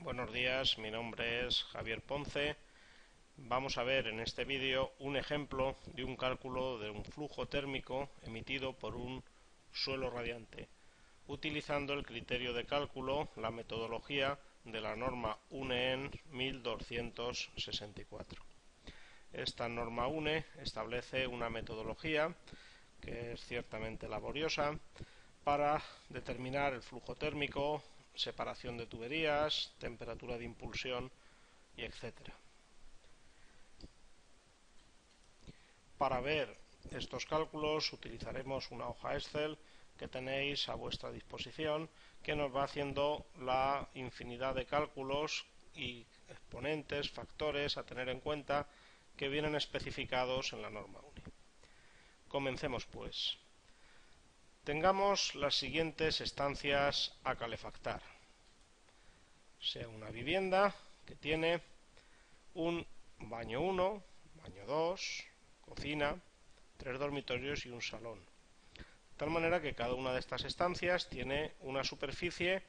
Buenos días, mi nombre es Javier Ponce. Vamos a ver en este vídeo un ejemplo de un cálculo de un flujo térmico emitido por un suelo radiante, utilizando el criterio de cálculo, la metodología de la norma UNE 1264. Esta norma UNE establece una metodología que es ciertamente laboriosa para determinar el flujo térmico, separación de tuberías, temperatura de impulsión y etcétera. Para ver estos cálculos utilizaremos una hoja Excel que tenéis a vuestra disposición, que nos va haciendo la infinidad de cálculos y exponentes, factores a tener en cuenta que vienen especificados en la norma UNE. Comencemos pues. Tengamos las siguientes estancias a calefactar. Sea una vivienda que tiene un baño 1, baño 2, cocina, 3 dormitorios y un salón. De tal manera que cada una de estas estancias tiene una superficie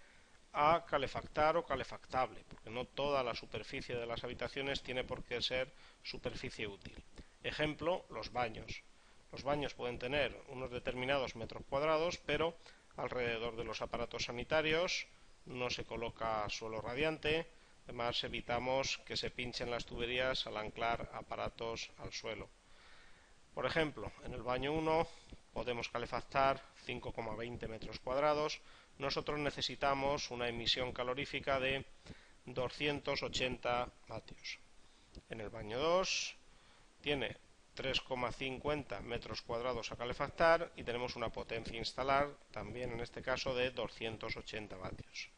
a calefactar o calefactable, porque no toda la superficie de las habitaciones tiene por qué ser superficie útil. Ejemplo, los baños. Los baños pueden tener unos determinados metros cuadrados, pero alrededor de los aparatos sanitarios no se coloca suelo radiante. Además, evitamos que se pinchen las tuberías al anclar aparatos al suelo. Por ejemplo, en el baño 1 podemos calefactar 5,20 metros cuadrados. Nosotros necesitamos una emisión calorífica de 280 vatios. En el baño 2 tiene 3,50 metros cuadrados a calefactar y tenemos una potencia a instalar, también en este caso de 280 vatios.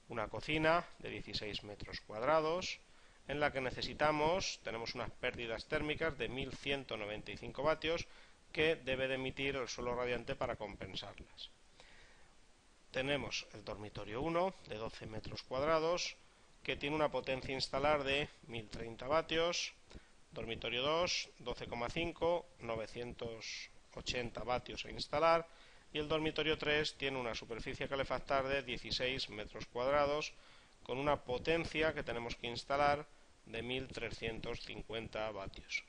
Una cocina de 16 metros cuadrados, en la que tenemos unas pérdidas térmicas de 1195 vatios que debe de emitir el suelo radiante para compensarlas. Tenemos el dormitorio 1 de 12 metros cuadrados que tiene una potencia a instalar de 1030 vatios. Dormitorio 2, 12,5, 980 vatios a instalar, y el dormitorio 3 tiene una superficie a calefactar de 16 metros cuadrados con una potencia que tenemos que instalar de 1350 vatios.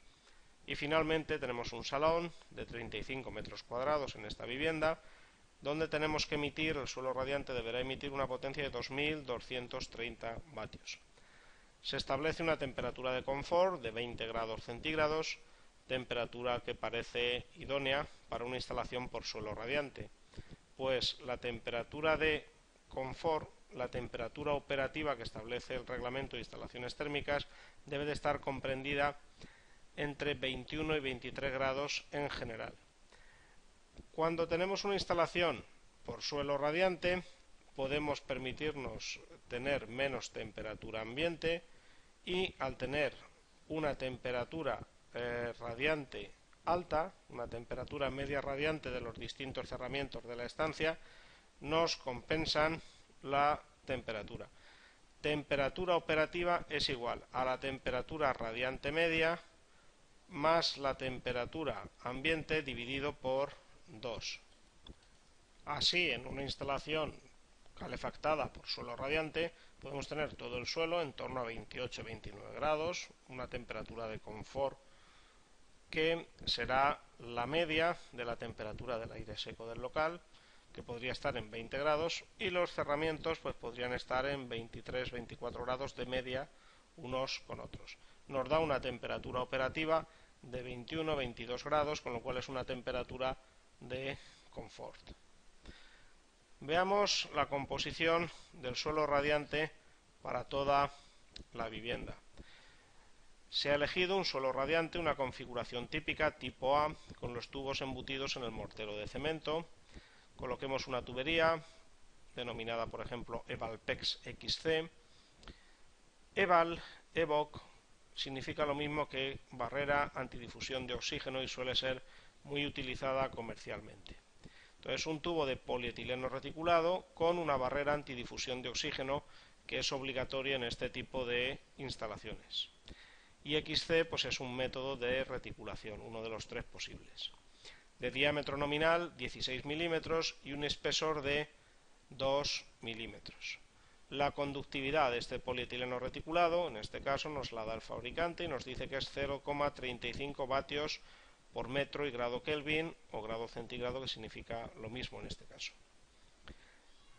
Y finalmente tenemos un salón de 35 metros cuadrados en esta vivienda, donde tenemos que emitir, el suelo radiante deberá emitir una potencia de 2230 vatios. Se establece una temperatura de confort de 20 grados centígrados, temperatura que parece idónea para una instalación por suelo radiante, pues la temperatura de confort, la temperatura operativa que establece el reglamento de instalaciones térmicas, debe de estar comprendida entre 21 y 23 grados en general. Cuando tenemos una instalación por suelo radiante, podemos permitirnos tener menos temperatura ambiente, y al tener una temperatura radiante alta, una temperatura media radiante de los distintos cerramientos de la estancia, nos compensan la temperatura. Temperatura operativa es igual a la temperatura radiante media más la temperatura ambiente dividido por 2. Así, en una instalación calefactada por suelo radiante, podemos tener todo el suelo en torno a 28-29 grados, una temperatura de confort que será la media de la temperatura del aire seco del local, que podría estar en 20 grados, y los cerramientos pues podrían estar en 23-24 grados de media unos con otros. Nos da una temperatura operativa de 21-22 grados, con lo cual es una temperatura de confort. Veamos la composición del suelo radiante para toda la vivienda. Se ha elegido un suelo radiante, una configuración típica tipo A, con los tubos embutidos en el mortero de cemento. Coloquemos una tubería, denominada por ejemplo Evalpex XC. EVOC, significa lo mismo que barrera antidifusión de oxígeno y suele ser muy utilizada comercialmente. Entonces, un tubo de polietileno reticulado con una barrera antidifusión de oxígeno que es obligatoria en este tipo de instalaciones. Y XC pues es un método de reticulación, uno de los 3 posibles. De diámetro nominal 16 milímetros y un espesor de 2 milímetros. La conductividad de este polietileno reticulado, en este caso nos la da el fabricante y nos dice que es 0,35 vatios por metro y grado Kelvin o grado centígrado, que significa lo mismo en este caso.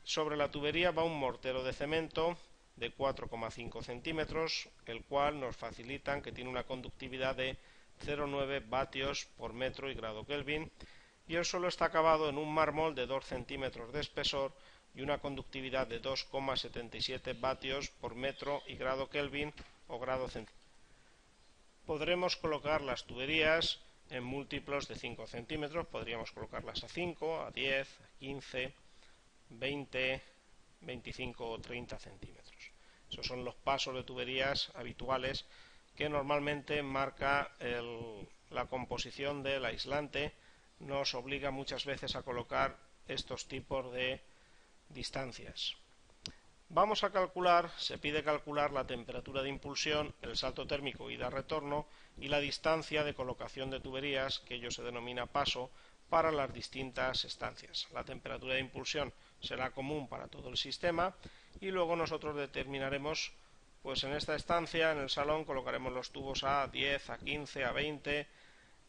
Sobre la tubería va un mortero de cemento de 4,5 centímetros, el cual nos facilitan que tiene una conductividad de 0,9 vatios por metro y grado Kelvin, y el suelo está acabado en un mármol de 2 centímetros de espesor y una conductividad de 2,77 vatios por metro y grado Kelvin o grado centígrado. Podremos colocar las tuberías en múltiplos de 5 centímetros, podríamos colocarlas a 5, a 10, a 15, 20, 25 o 30 centímetros. Esos son los pasos de tuberías habituales que normalmente marca la composición del aislante. Nos obliga muchas veces a colocar estos tipos de distancias. Vamos a calcular, se pide calcular la temperatura de impulsión, el salto térmico ida-retorno y la distancia de colocación de tuberías, que ello se denomina paso, para las distintas estancias. La temperatura de impulsión será común para todo el sistema y luego nosotros determinaremos, pues en esta estancia, en el salón, colocaremos los tubos a 10, a 15, a 20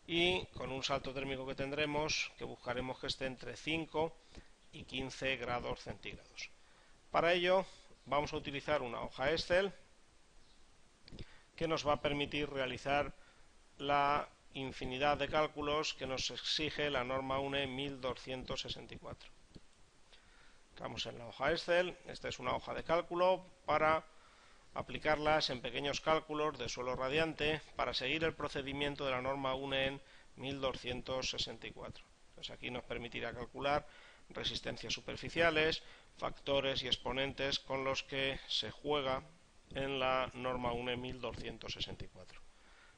y con un salto térmico que tendremos, que buscaremos que esté entre 5 y 15 grados centígrados. Para ello vamos a utilizar una hoja Excel que nos va a permitir realizar la infinidad de cálculos que nos exige la norma UNE 1264. Entramos en la hoja Excel. Esta es una hoja de cálculo para aplicarlas en pequeños cálculos de suelo radiante para seguir el procedimiento de la norma UNE en 1264. Entonces aquí nos permitirá calcular resistencias superficiales, factores y exponentes con los que se juega en la norma UNE 1264.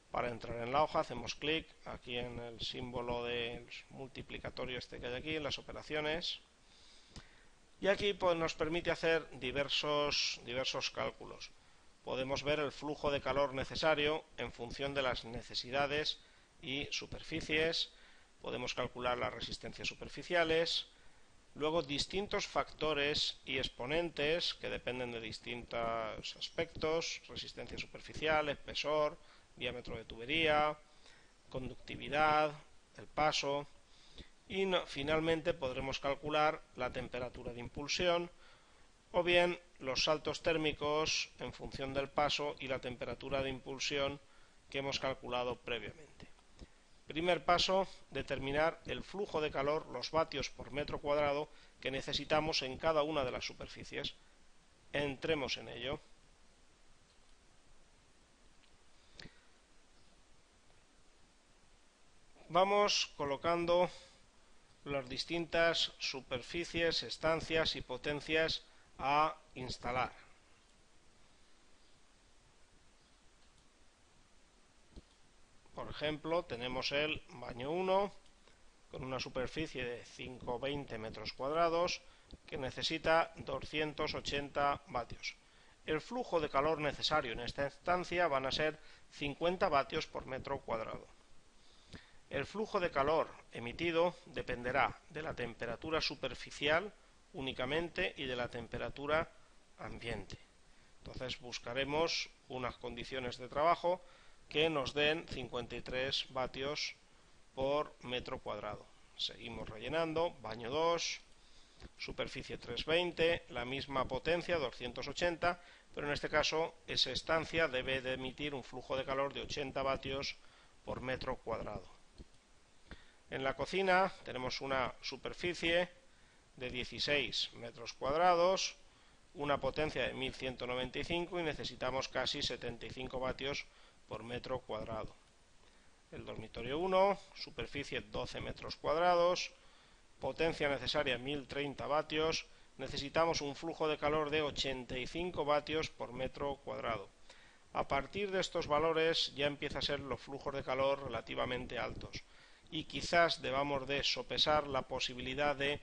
Para entrar en la hoja hacemos clic aquí en el símbolo del multiplicatorio que hay aquí, en las operaciones, y aquí pues, nos permite hacer diversos cálculos. Podemos ver el flujo de calor necesario en función de las necesidades y superficies, podemos calcular las resistencias superficiales, luego distintos factores y exponentes que dependen de distintos aspectos, resistencia superficial, espesor, diámetro de tubería, conductividad, el paso, y finalmente podremos calcular la temperatura de impulsión o bien los saltos térmicos en función del paso y la temperatura de impulsión que hemos calculado previamente. Primer paso, determinar el flujo de calor, los vatios por metro cuadrado que necesitamos en cada una de las superficies. Entremos en ello. Vamos colocando las distintas superficies, estancias y potencias a instalar. Por ejemplo, tenemos el baño 1 con una superficie de 520 metros cuadrados que necesita 280 vatios. El flujo de calor necesario en esta estancia van a ser 50 vatios por metro cuadrado. El flujo de calor emitido dependerá de la temperatura superficial únicamente y de la temperatura ambiente. Entonces buscaremos unas condiciones de trabajo que nos den 53 vatios por metro cuadrado. Seguimos rellenando, baño 2, superficie 320, la misma potencia, 280, pero en este caso esa estancia debe de emitir un flujo de calor de 80 vatios por metro cuadrado. En la cocina tenemos una superficie de 16 metros cuadrados, una potencia de 1195 y necesitamos casi 75 vatios por metro cuadrado. El dormitorio 1, superficie 12 metros cuadrados, potencia necesaria 1030 vatios, necesitamos un flujo de calor de 85 vatios por metro cuadrado. A partir de estos valores ya empieza a ser los flujos de calor relativamente altos y quizás debamos de sopesar la posibilidad de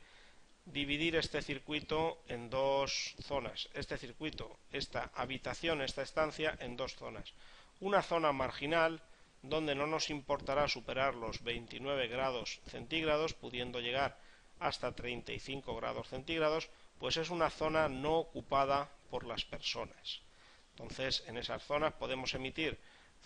dividir este circuito en dos zonas, este circuito, esta habitación, esta estancia en dos zonas. Una zona marginal donde no nos importará superar los 29 grados centígrados, pudiendo llegar hasta 35 grados centígrados, pues es una zona no ocupada por las personas. Entonces, en esas zonas podemos emitir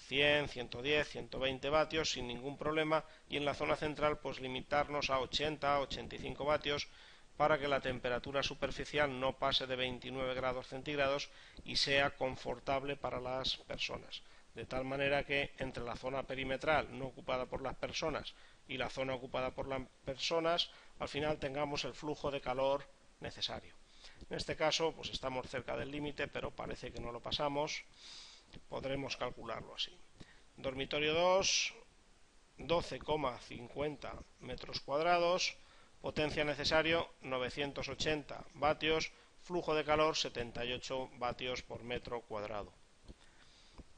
100, 110, 120 vatios sin ningún problema, y en la zona central pues limitarnos a 80, 85 vatios para que la temperatura superficial no pase de 29 grados centígrados y sea confortable para las personas. De tal manera que entre la zona perimetral no ocupada por las personas y la zona ocupada por las personas, al final tengamos el flujo de calor necesario. En este caso, pues estamos cerca del límite, pero parece que no lo pasamos. Podremos calcularlo así. Dormitorio 2, 12,50 metros cuadrados, potencia necesario 980 vatios, flujo de calor 78 vatios por metro cuadrado.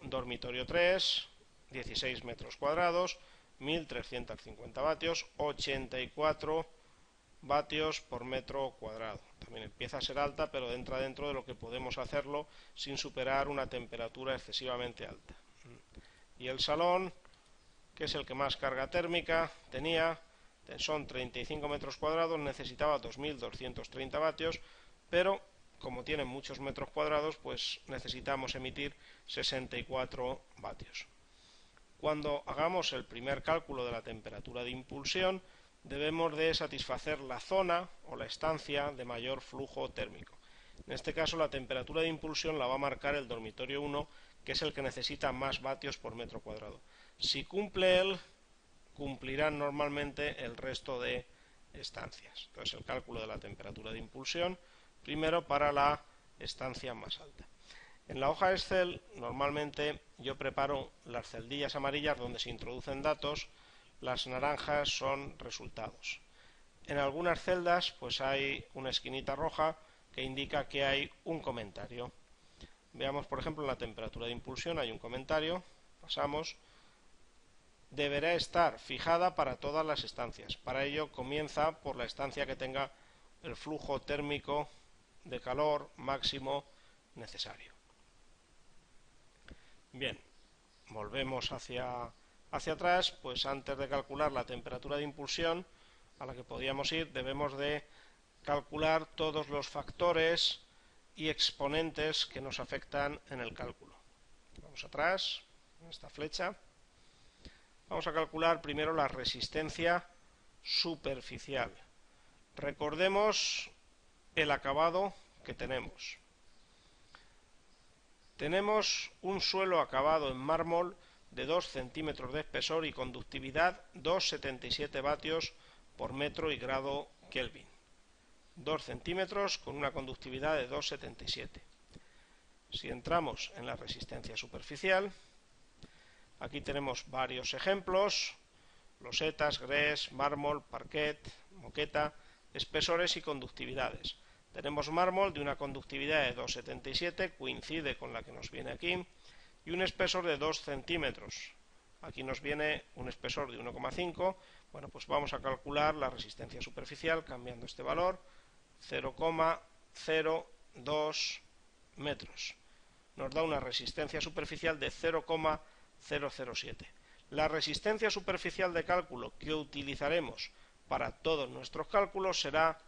Dormitorio 3, 16 metros cuadrados, 1350 vatios, 84 vatios por metro cuadrado. También empieza a ser alta, pero entra dentro de lo que podemos hacerlo sin superar una temperatura excesivamente alta. Y el salón, que es el que más carga térmica tenía, son 35 metros cuadrados, necesitaba 2230 vatios, pero como tiene muchos metros cuadrados, pues necesitamos emitir 64 vatios. Cuando hagamos el primer cálculo de la temperatura de impulsión, debemos de satisfacer la zona o la estancia de mayor flujo térmico. En este caso, la temperatura de impulsión la va a marcar el dormitorio 1, que es el que necesita más vatios por metro cuadrado. Si cumple él, cumplirán normalmente el resto de estancias. Entonces, el cálculo de la temperatura de impulsión, primero para la estancia más alta. En la hoja Excel, normalmente yo preparo las celdillas amarillas donde se introducen datos, las naranjas son resultados. En algunas celdas pues hay una esquinita roja que indica que hay un comentario. Veamos, por ejemplo, en la temperatura de impulsión hay un comentario, pasamos. Deberá estar fijada para todas las estancias. Para ello comienza por la estancia que tenga el flujo térmico de calor máximo necesario. Bien, volvemos hacia atrás, pues antes de calcular la temperatura de impulsión a la que podíamos ir, debemos de calcular todos los factores y exponentes que nos afectan en el cálculo. Vamos atrás, en esta flecha. Vamos a calcular primero la resistencia superficial. Recordemos el acabado que tenemos. Tenemos un suelo acabado en mármol de 2 centímetros de espesor y conductividad 2,77 vatios por metro y grado Kelvin. 2 centímetros con una conductividad de 2,77. Si entramos en la resistencia superficial, aquí tenemos varios ejemplos: losetas, grés, mármol, parquet, moqueta, espesores y conductividades. Tenemos mármol de una conductividad de 2,77, coincide con la que nos viene aquí, y un espesor de 2 centímetros. Aquí nos viene un espesor de 1,5. Bueno, pues vamos a calcular la resistencia superficial cambiando este valor, 0,02 metros. Nos da una resistencia superficial de 0,007. La resistencia superficial de cálculo que utilizaremos para todos nuestros cálculos será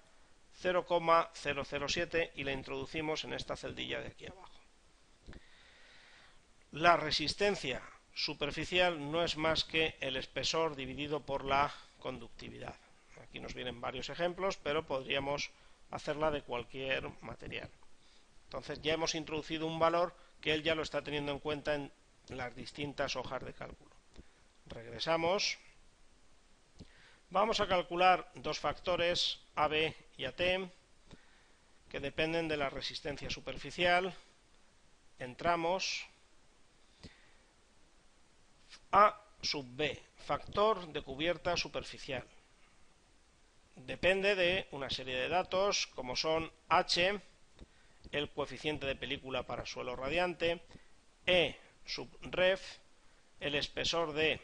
0,007 y la introducimos en esta celdilla de aquí abajo. La resistencia superficial no es más que el espesor dividido por la conductividad. Aquí nos vienen varios ejemplos, pero podríamos hacerla de cualquier material. Entonces ya hemos introducido un valor que él ya lo está teniendo en cuenta en las distintas hojas de cálculo. Regresamos. Vamos a calcular dos factores, AB y AT, que dependen de la resistencia superficial. Entramos. A sub B, factor de cubierta superficial. Depende de una serie de datos como son H, el coeficiente de película para suelo radiante, E sub ref, el espesor de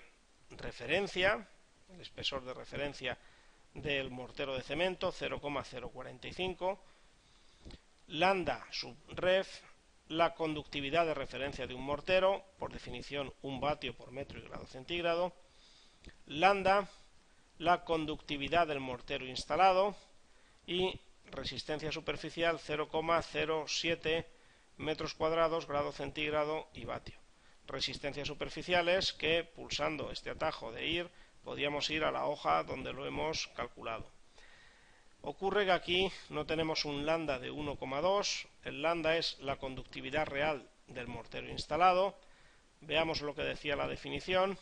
referencia, del mortero de cemento, 0,045, lambda sub ref, la conductividad de referencia de un mortero, por definición 1 vatio por metro y grado centígrado, lambda, la conductividad del mortero instalado, y resistencia superficial 0,07 metros cuadrados, grado centígrado y vatio. Resistencias superficiales que, pulsando este atajo de ir, podríamos ir a la hoja donde lo hemos calculado. Ocurre que aquí no tenemos un lambda de 1,2, el lambda es la conductividad real del mortero instalado. Veamos lo que decía la definición.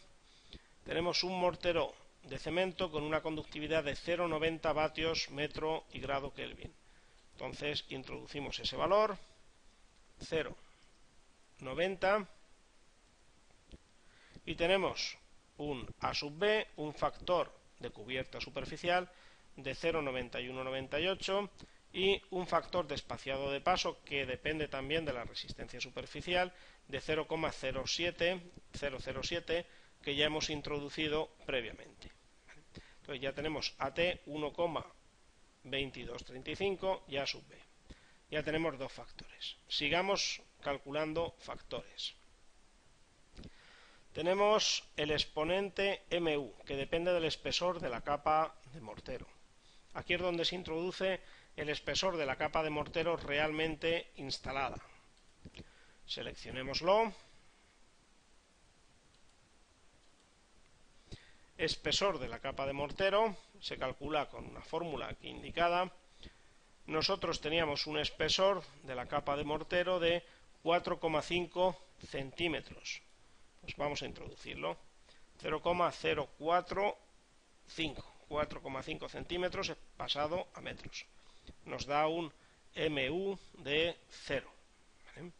Tenemos un mortero de cemento con una conductividad de 0,90 vatios metro y grado Kelvin. Entonces introducimos ese valor, 0,90, y tenemos un A sub B, un factor de cubierta superficial de 0,9198 y un factor de espaciado de paso que depende también de la resistencia superficial de 0,007 que ya hemos introducido previamente. Entonces ya tenemos AT 1,2235 y A sub B. Ya tenemos dos factores. Sigamos calculando factores. Tenemos el exponente MU, que depende del espesor de la capa de mortero. Aquí es donde se introduce el espesor de la capa de mortero realmente instalada. Seleccionémoslo. Espesor de la capa de mortero se calcula con una fórmula aquí indicada. Nosotros teníamos un espesor de la capa de mortero de 4,5 centímetros. Pues vamos a introducirlo. 0,045. 4,5 centímetros pasado a metros. Nos da un MU de 0. ¿Vale?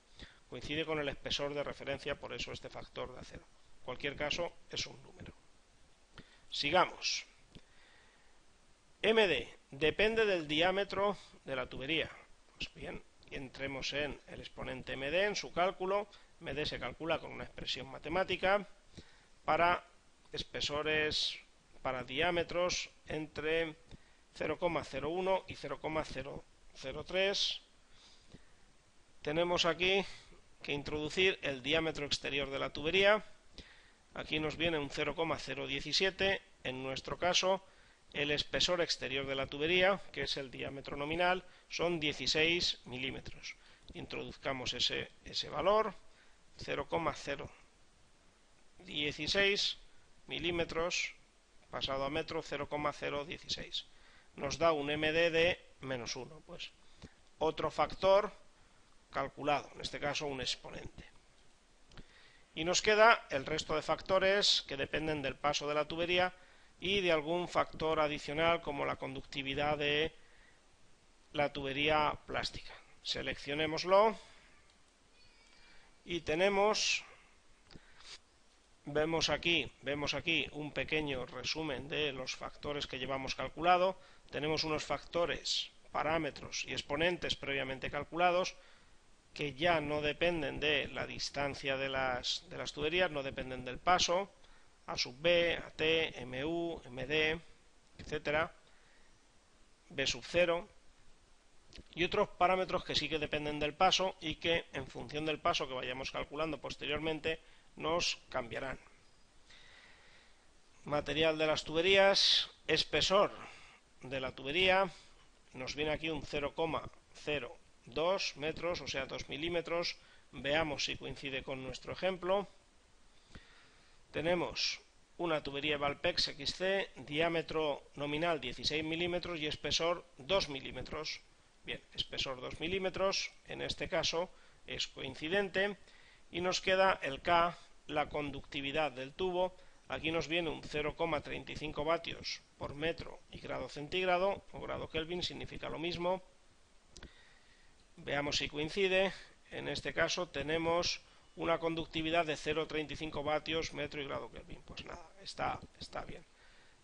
Coincide con el espesor de referencia, por eso este factor da 0. En cualquier caso, es un número. Sigamos. MD depende del diámetro de la tubería. Pues bien, entremos en el exponente MD, en su cálculo. MD se calcula con una expresión matemática para espesores, para diámetros entre 0,01 y 0,003. Tenemos aquí que introducir el diámetro exterior de la tubería. Aquí nos viene un 0,017, en nuestro caso el espesor exterior de la tubería, que es el diámetro nominal, son 16 milímetros. Introduzcamos ese valor, 0,016 milímetros pasado a metro, 0,016. Nos da un MD de menos 1. Pues otro factor calculado, en este caso un exponente. Y nos queda el resto de factores que dependen del paso de la tubería y de algún factor adicional como la conductividad de la tubería plástica. Seleccionémoslo y vemos aquí un pequeño resumen de los factores que llevamos calculado. Tenemos unos factores, parámetros y exponentes previamente calculados que ya no dependen de la distancia de las tuberías, no dependen del paso, A sub B, AT, MU, MD, etcétera, B sub 0, y otros parámetros que sí que dependen del paso y que en función del paso que vayamos calculando posteriormente nos cambiarán. Material de las tuberías, espesor de la tubería, nos viene aquí un 0,02 metros, o sea 2 milímetros. Veamos si coincide con nuestro ejemplo. Tenemos una tubería Valpex XC, diámetro nominal 16 milímetros y espesor 2 milímetros. Bien, espesor 2 milímetros, en este caso es coincidente, y nos queda el K, la conductividad del tubo. Aquí nos viene un 0,35 vatios por metro y grado centígrado, o grado Kelvin, significa lo mismo. Veamos si coincide. En este caso tenemos una conductividad de 0,35 vatios metro y grado Kelvin. Pues nada, está bien.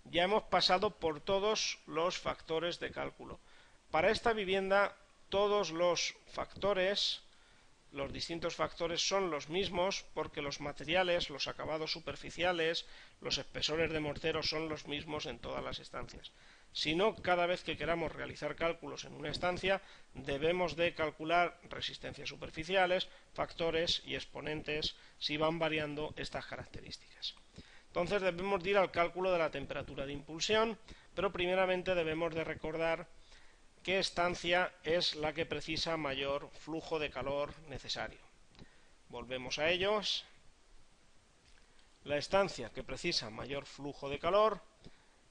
Ya hemos pasado por todos los factores de cálculo. Para esta vivienda todos los factores, los distintos factores son los mismos porque los materiales, los acabados superficiales, los espesores de mortero son los mismos en todas las estancias. Si no, cada vez que queramos realizar cálculos en una estancia, debemos de calcular resistencias superficiales, factores y exponentes si van variando estas características. Entonces debemos de ir al cálculo de la temperatura de impulsión, pero primeramente debemos de recordar qué estancia es la que precisa mayor flujo de calor necesario. Volvemos a ellos. La estancia que precisa mayor flujo de calor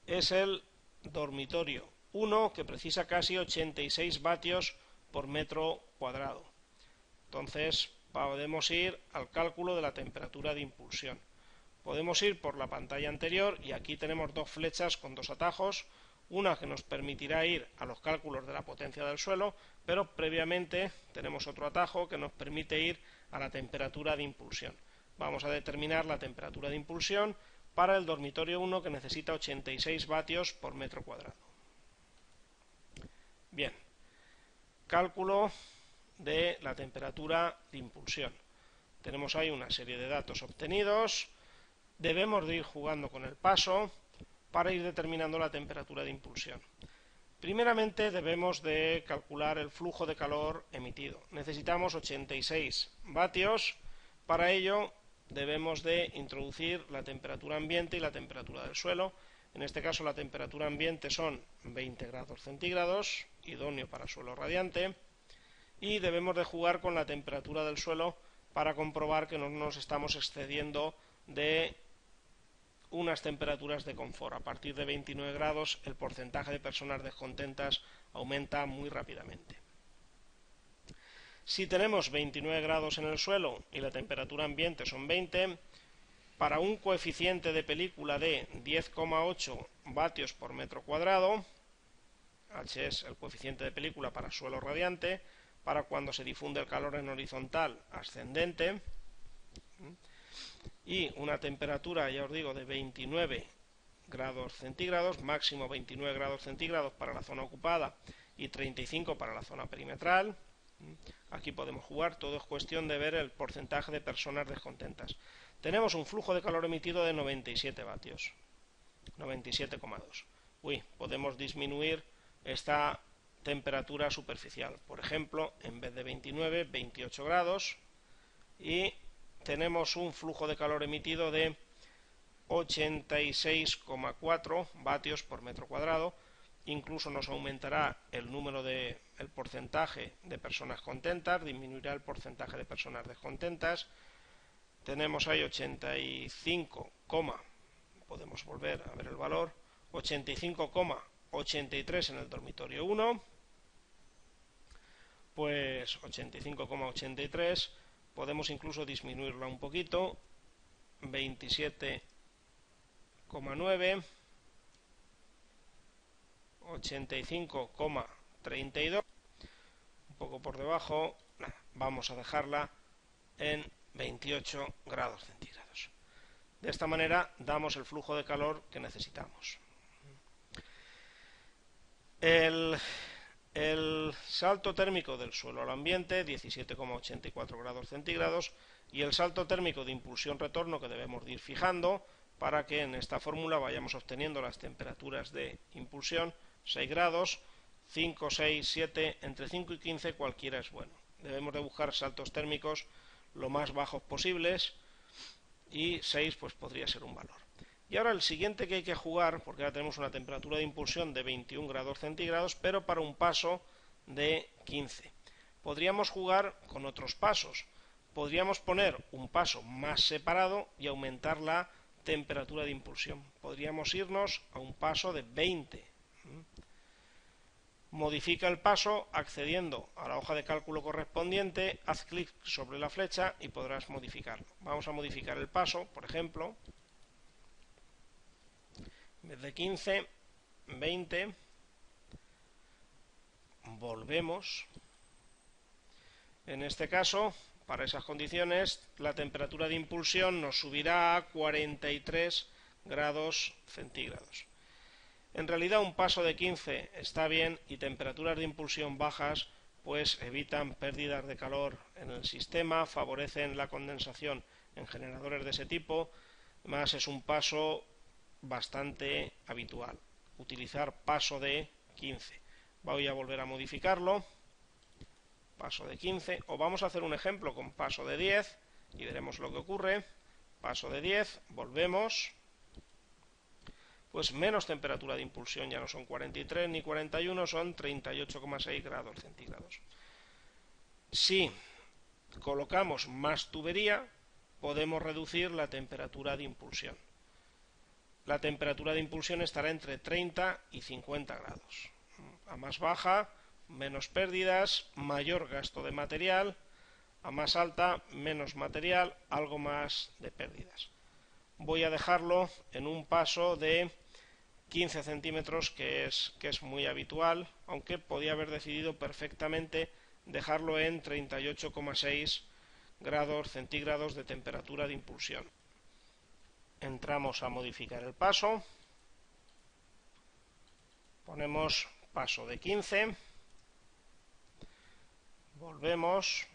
es el dormitorio 1, que precisa casi 86 vatios por metro cuadrado. Entonces podemos ir al cálculo de la temperatura de impulsión. Podemos ir por la pantalla anterior y aquí tenemos dos flechas con dos atajos, una que nos permitirá ir a los cálculos de la potencia del suelo, pero previamente tenemos otro atajo que nos permite ir a la temperatura de impulsión. Vamos a determinar la temperatura de impulsión para el dormitorio 1, que necesita 86 vatios por metro cuadrado. Bien, cálculo de la temperatura de impulsión. Tenemos ahí una serie de datos obtenidos. Debemos de ir jugando con el paso para ir determinando la temperatura de impulsión. Primeramente debemos de calcular el flujo de calor emitido. Necesitamos 86 vatios. Para ello debemos de introducir la temperatura ambiente y la temperatura del suelo. En este caso la temperatura ambiente son 20 grados centígrados, idóneo para suelo radiante, y debemos de jugar con la temperatura del suelo para comprobar que no nos estamos excediendo de unas temperaturas de confort. A partir de 29 grados el porcentaje de personas descontentas aumenta muy rápidamente. Si tenemos 29 grados en el suelo y la temperatura ambiente son 20, para un coeficiente de película de 10,8 vatios por metro cuadrado, H es el coeficiente de película para suelo radiante, para cuando se difunde el calor en horizontal ascendente, y una temperatura, ya os digo, de 29 grados centígrados, máximo 29 grados centígrados para la zona ocupada y 35 para la zona perimetral. Aquí podemos jugar, todo es cuestión de ver el porcentaje de personas descontentas. Tenemos un flujo de calor emitido de 97 vatios, 97,2. Podemos disminuir esta temperatura superficial. Por ejemplo, en vez de 29, 28 grados, y tenemos un flujo de calor emitido de 86,4 vatios por metro cuadrado. Incluso nos aumentará el porcentaje de personas contentas, disminuirá el porcentaje de personas descontentas. Tenemos ahí 85, podemos volver a ver el valor, 85,83 en el dormitorio 1, pues 85,83, podemos incluso disminuirla un poquito, 27,9, 85,32, un poco por debajo, vamos a dejarla en 28 grados centígrados. De esta manera damos el flujo de calor que necesitamos. El salto térmico del suelo al ambiente, 17,84 grados centígrados, y el salto térmico de impulsión-retorno que debemos de ir fijando para que en esta fórmula vayamos obteniendo las temperaturas de impulsión, 6 grados, 5, 6, 7, entre 5 y 15 cualquiera es bueno. Debemos de buscar saltos térmicos lo más bajos posibles, y 6 pues podría ser un valor. Y ahora el siguiente que hay que jugar, porque ahora tenemos una temperatura de impulsión de 21 grados centígrados, pero para un paso de 15. Podríamos jugar con otros pasos. Podríamos poner un paso más separado y aumentar la temperatura de impulsión. Podríamos irnos a un paso de 20. Modifica el paso accediendo a la hoja de cálculo correspondiente, haz clic sobre la flecha y podrás modificarlo. Vamos a modificar el paso, por ejemplo, en vez de 15, 20, volvemos. En este caso, para esas condiciones, la temperatura de impulsión nos subirá a 43 grados centígrados. En realidad un paso de 15 está bien, y temperaturas de impulsión bajas pues evitan pérdidas de calor en el sistema, favorecen la condensación en generadores de ese tipo. Además es un paso bastante habitual, utilizar paso de 15. Voy a volver a modificarlo, paso de 15, o vamos a hacer un ejemplo con paso de 10 y veremos lo que ocurre. Paso de 10, volvemos. pues menos temperatura de impulsión, ya no son 43 ni 41, son 38,6 grados centígrados. Si colocamos más tubería, podemos reducir la temperatura de impulsión. La temperatura de impulsión estará entre 30 y 50 grados. A más baja, menos pérdidas, mayor gasto de material. A más alta, menos material, algo más de pérdidas. Voy a dejarlo en un paso de 15 centímetros, que es muy habitual, aunque podía haber decidido perfectamente dejarlo en 38,6 grados centígrados de temperatura de impulsión. Entramos a modificar el paso, ponemos paso de 15, volvemos,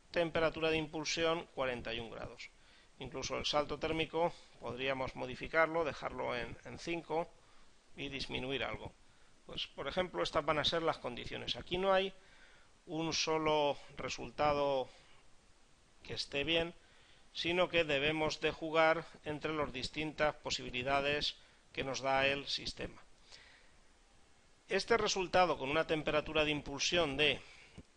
temperatura de impulsión 41 grados. Incluso el salto térmico podríamos modificarlo, dejarlo en 5 y disminuir algo. Pues por ejemplo, estas van a ser las condiciones. Aquí no hay un solo resultado que esté bien, sino que debemos de jugar entre las distintas posibilidades que nos da el sistema. Este resultado con una temperatura de impulsión de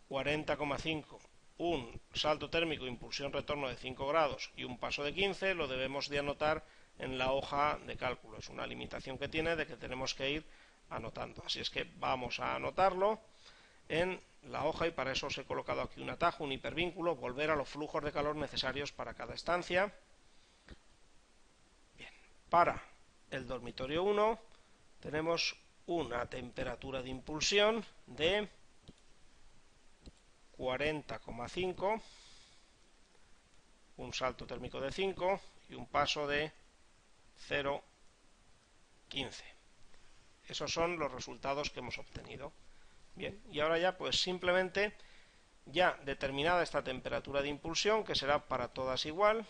40,5, un salto térmico de impulsión retorno de 5 grados y un paso de 15, lo debemos de anotar en la hoja de cálculo. Es una limitación que tiene de que tenemos que ir anotando. Así es que vamos a anotarlo en la hoja, y para eso os he colocado aquí un atajo, un hipervínculo, volver a los flujos de calor necesarios para cada estancia. Bien, para el dormitorio 1 tenemos una temperatura de impulsión de 40,5, un salto térmico de 5 y un paso de 0,15. Esos son los resultados que hemos obtenido. Bien, y ahora ya pues simplemente, ya determinada esta temperatura de impulsión, que será para todas igual,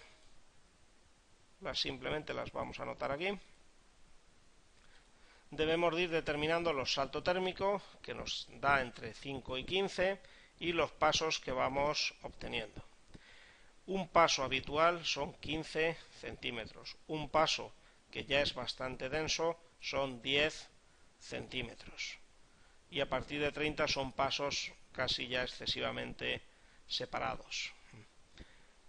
simplemente las vamos a anotar aquí. Debemos ir determinando los saltos térmicos, que nos da entre 5 y 15, y los pasos que vamos obteniendo. Un paso habitual son 15 centímetros. Un paso que ya es bastante denso son 10 centímetros. Y a partir de 30 son pasos casi ya excesivamente separados.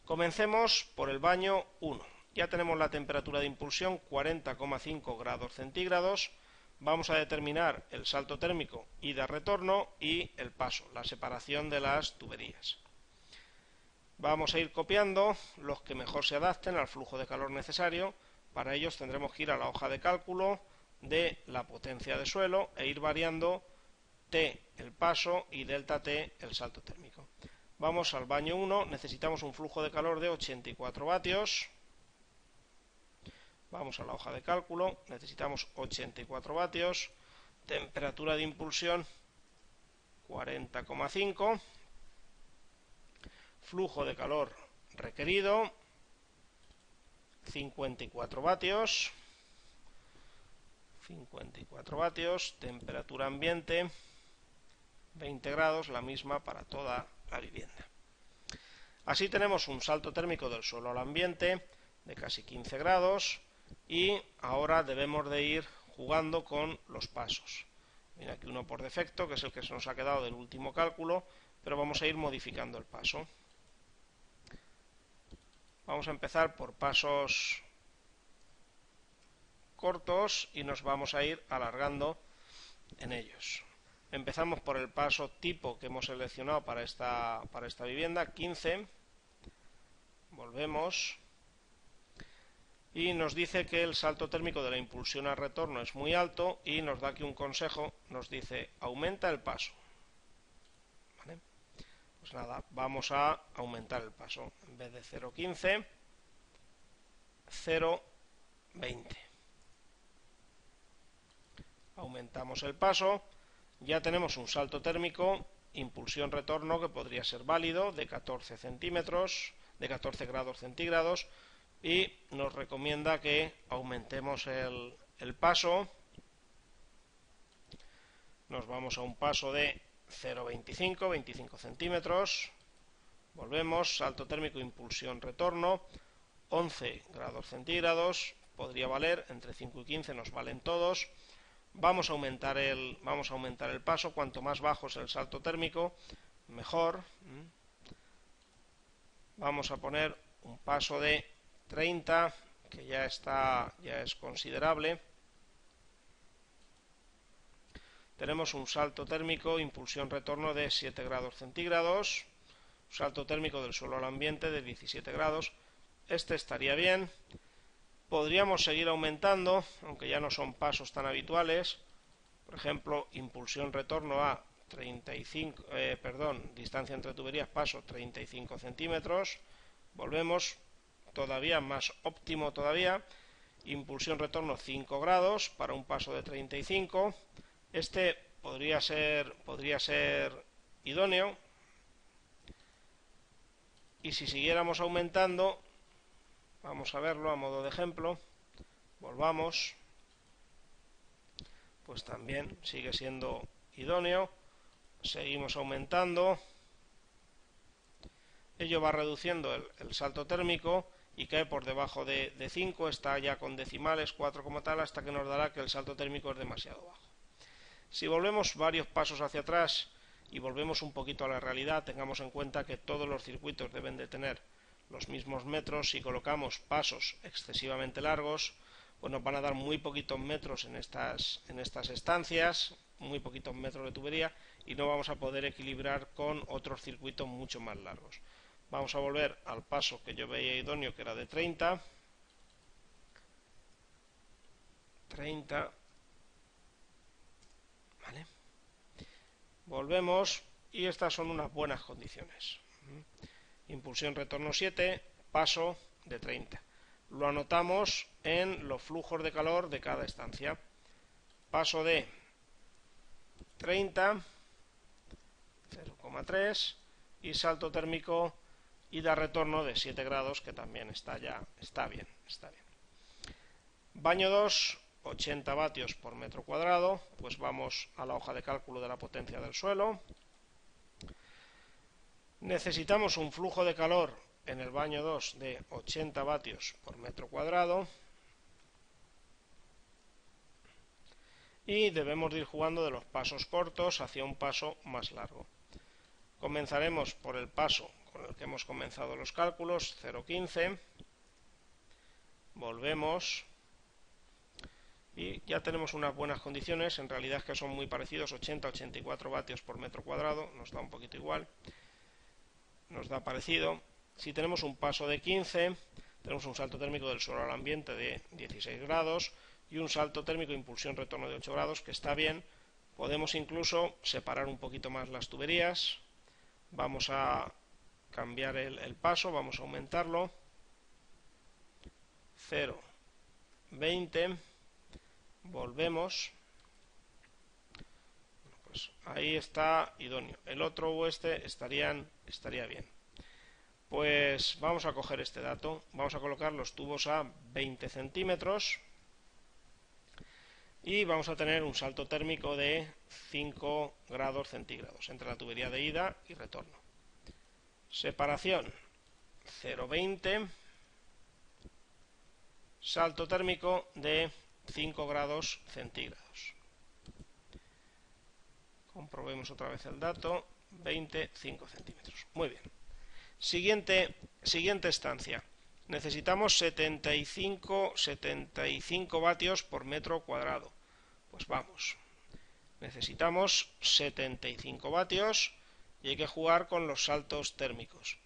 Comencemos por el baño 1. Ya tenemos la temperatura de impulsión 40,5 grados centígrados. Vamos a determinar el salto térmico ida-retorno y el paso, la separación de las tuberías. Vamos a ir copiando los que mejor se adapten al flujo de calor necesario. Para ellos tendremos que ir a la hoja de cálculo de la potencia de suelo e ir variando T el paso y delta T el salto térmico. Vamos al baño 1, necesitamos un flujo de calor de 84 vatios. Vamos a la hoja de cálculo, necesitamos 84 vatios, temperatura de impulsión 40,5, flujo de calor requerido 54 vatios, temperatura ambiente 20 grados, la misma para toda la vivienda. Así tenemos un salto térmico del suelo al ambiente de casi 15 grados. Y ahora debemos de ir jugando con los pasos. Mira, aquí uno por defecto, que es el que se nos ha quedado del último cálculo, pero vamos a ir modificando el paso. Vamos a empezar por pasos cortos y nos vamos a ir alargando en ellos. Empezamos por el paso tipo que hemos seleccionado para esta vivienda, 15. Volvemos. Y nos dice que el salto térmico de la impulsión al retorno es muy alto y nos da aquí un consejo, nos dice aumenta el paso. ¿Vale? Pues nada, vamos a aumentar el paso. En vez de 0,15, 0,20. Aumentamos el paso, ya tenemos un salto térmico, impulsión retorno que podría ser válido de 14 centímetros, de 14 grados centígrados. Y nos recomienda que aumentemos el paso. Nos vamos a un paso de 0,25, 25 centímetros. Volvemos, salto térmico, impulsión, retorno, 11 grados centígrados, podría valer, entre 5 y 15 nos valen todos. Vamos a aumentar el paso, cuanto más bajo es el salto térmico, mejor. Vamos a poner un paso de 30, que ya es considerable. Tenemos un salto térmico, impulsión-retorno de 7 grados centígrados, un salto térmico del suelo al ambiente de 17 grados. Este estaría bien. Podríamos seguir aumentando, aunque ya no son pasos tan habituales. Por ejemplo, impulsión-retorno a 35, distancia entre tuberías, paso 35 centímetros. Volvemos, todavía más óptimo todavía. Impulsión-retorno 5 grados para un paso de 35. Este podría ser idóneo. Y si siguiéramos aumentando, vamos a verlo a modo de ejemplo. Volvamos. Pues también sigue siendo idóneo. Seguimos aumentando. Ello va reduciendo el salto térmico y cae por debajo de 5. Está ya con decimales, 4 como tal, hasta que nos dará que el salto térmico es demasiado bajo. Si volvemos varios pasos hacia atrás y volvemos un poquito a la realidad, tengamos en cuenta que todos los circuitos deben de tener los mismos metros. Si colocamos pasos excesivamente largos, pues nos van a dar muy poquitos metros en estas estancias, muy poquitos metros de tubería, y no vamos a poder equilibrar con otros circuitos mucho más largos. Vamos a volver al paso que yo veía idóneo, que era de 30. ¿Vale? Volvemos y estas son unas buenas condiciones. Impulsión retorno 7, paso de 30. Lo anotamos en los flujos de calor de cada estancia. Paso de 30, 0,3 y salto térmico ida retorno de 7 grados, que también está bien. Baño 2, 80 vatios por metro cuadrado. Pues vamos a la hoja de cálculo de la potencia del suelo. Necesitamos un flujo de calor en el baño 2 de 80 vatios por metro cuadrado. Y debemos de ir jugando de los pasos cortos hacia un paso más largo. Comenzaremos por el paso con el que hemos comenzado los cálculos, 0,15. Volvemos. Y ya tenemos unas buenas condiciones, en realidad es que son muy parecidos, 80-84 vatios por metro cuadrado, nos da un poquito igual, nos da parecido. Si tenemos un paso de 15, tenemos un salto térmico del suelo al ambiente de 16 grados y un salto térmico de impulsión retorno de 8 grados, que está bien. Podemos incluso separar un poquito más las tuberías. Vamos a cambiar el paso, vamos a aumentarlo, 0,20. Volvemos. Pues ahí está idóneo. El otro o este estaría bien. Pues vamos a coger este dato. Vamos a colocar los tubos a 20 centímetros. Y vamos a tener un salto térmico de 5 grados centígrados entre la tubería de ida y retorno. Separación 0,20. Salto térmico de 5 grados centígrados. Comprobemos otra vez el dato. 25 centímetros. Muy bien. Siguiente estancia. Necesitamos 75 vatios por metro cuadrado. Pues vamos. Necesitamos 75 vatios y hay que jugar con los saltos térmicos.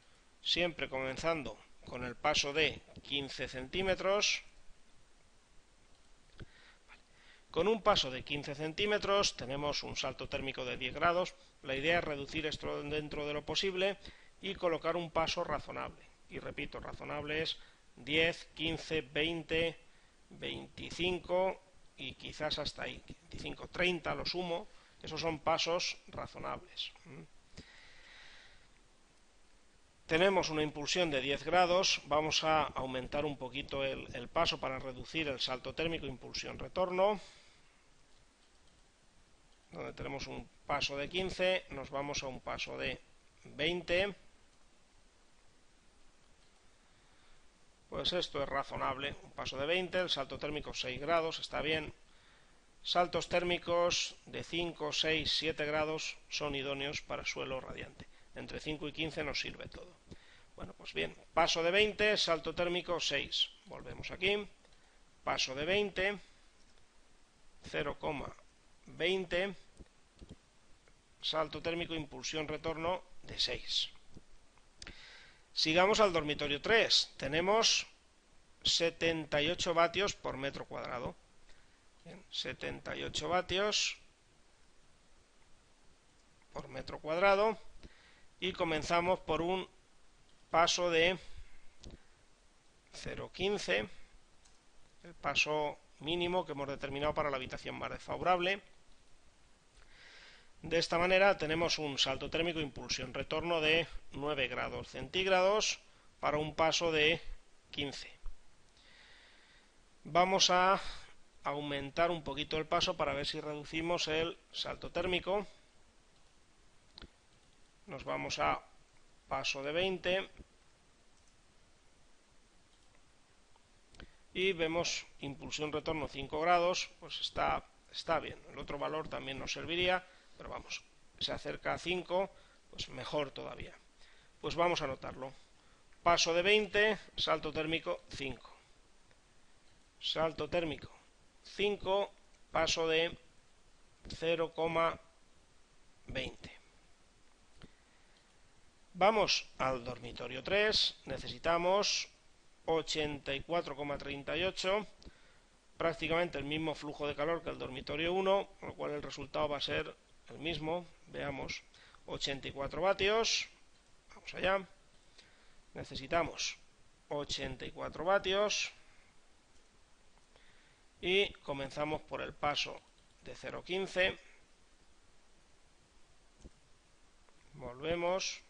Siempre comenzando con el paso de 15 centímetros. Con un paso de 15 centímetros tenemos un salto térmico de 10 grados. La idea es reducir esto dentro de lo posible y colocar un paso razonable. Y repito, razonable es 10, 15, 20, 25 y quizás hasta ahí, 25, 30 lo sumo. Esos son pasos razonables. Tenemos una impulsión de 10 grados, vamos a aumentar un poquito el paso para reducir el salto térmico, impulsión-retorno. Donde tenemos un paso de 15, nos vamos a un paso de 20. Pues esto es razonable, un paso de 20, el salto térmico 6 grados, está bien. Saltos térmicos de 5, 6, 7 grados son idóneos para suelo radiante. Entre 5 y 15 nos sirve todo. Bueno, pues bien, paso de 20, salto térmico 6. Volvemos aquí, paso de 20, 0,20, salto térmico, impulsión, retorno de 6. Sigamos al dormitorio 3. Tenemos 78 vatios por metro cuadrado. Bien, 78 vatios por metro cuadrado. Y comenzamos por un paso de 0,15, el paso mínimo que hemos determinado para la habitación más desfavorable. De esta manera tenemos un salto térmico, impulsión, retorno de 9 grados centígrados para un paso de 15. Vamos a aumentar un poquito el paso para ver si reducimos el salto térmico. Nos vamos a paso de 20 y vemos impulsión, retorno 5 grados, pues está bien. El otro valor también nos serviría, pero vamos, se acerca a 5, pues mejor todavía. Pues vamos a anotarlo. Paso de 20, salto térmico 5. Salto térmico 5, paso de 0,20. Vamos al dormitorio 3, necesitamos 84,38, prácticamente el mismo flujo de calor que el dormitorio 1, con lo cual el resultado va a ser el mismo. Veamos, 84 vatios, vamos allá, necesitamos 84 vatios y comenzamos por el paso de 0,15, volvemos,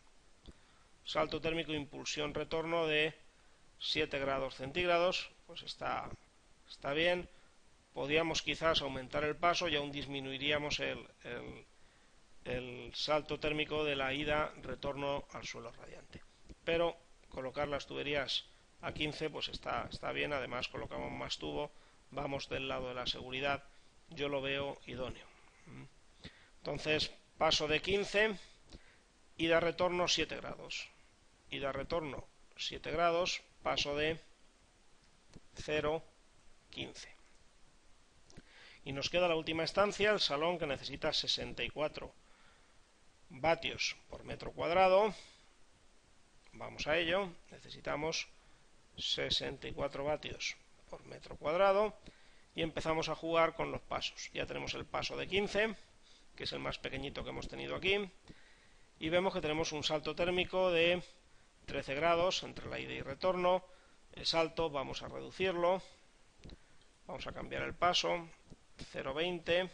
salto térmico, impulsión, retorno de 7 grados centígrados, pues está bien. Podríamos quizás aumentar el paso y aún disminuiríamos el salto térmico de la ida, retorno al suelo radiante. Pero colocar las tuberías a 15 pues está bien, además colocamos más tubo, vamos del lado de la seguridad, yo lo veo idóneo. Entonces, paso de 15, ida, retorno 7 grados. Ida, retorno 7 grados, paso de 0,15. Y nos queda la última estancia, el salón, que necesita 64 vatios por metro cuadrado. Vamos a ello, necesitamos 64 vatios por metro cuadrado y empezamos a jugar con los pasos. Ya tenemos el paso de 15, que es el más pequeñito que hemos tenido aquí, y vemos que tenemos un salto térmico de 13 grados entre la ida y retorno. El salto vamos a reducirlo, vamos a cambiar el paso, 0,20,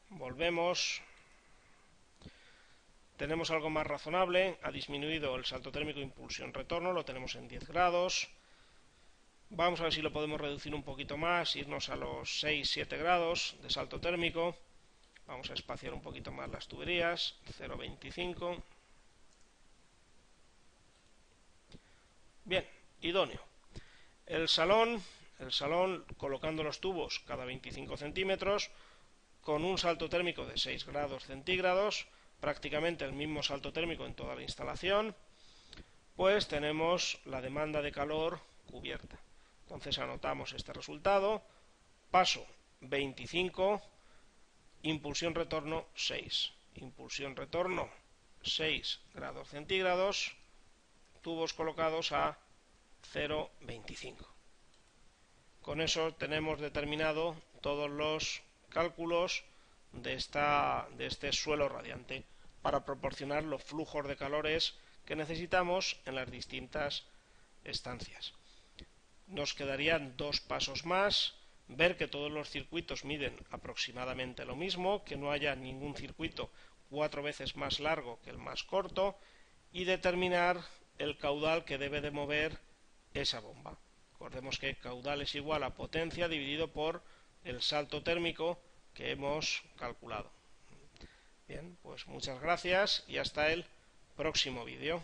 volvemos, tenemos algo más razonable, ha disminuido el salto térmico, impulsión, retorno, lo tenemos en 10 grados, vamos a ver si lo podemos reducir un poquito más, irnos a los 6-7 grados de salto térmico. Vamos a espaciar un poquito más las tuberías, 0,25. Bien, idóneo. El salón colocando los tubos cada 25 centímetros, con un salto térmico de 6 grados centígrados, prácticamente el mismo salto térmico en toda la instalación, pues tenemos la demanda de calor cubierta. Entonces anotamos este resultado, paso 25, impulsión, retorno 6, impulsión, retorno 6 grados centígrados, tubos colocados a 0,25. Con eso tenemos determinado todos los cálculos de este suelo radiante para proporcionar los flujos de calores que necesitamos en las distintas estancias. Nos quedarían dos pasos más: ver que todos los circuitos miden aproximadamente lo mismo, que no haya ningún circuito 4 veces más largo que el más corto, y determinar el caudal que debe de mover esa bomba. Recordemos que caudal es igual a potencia dividido por el salto térmico que hemos calculado. Bien, pues muchas gracias y hasta el próximo vídeo.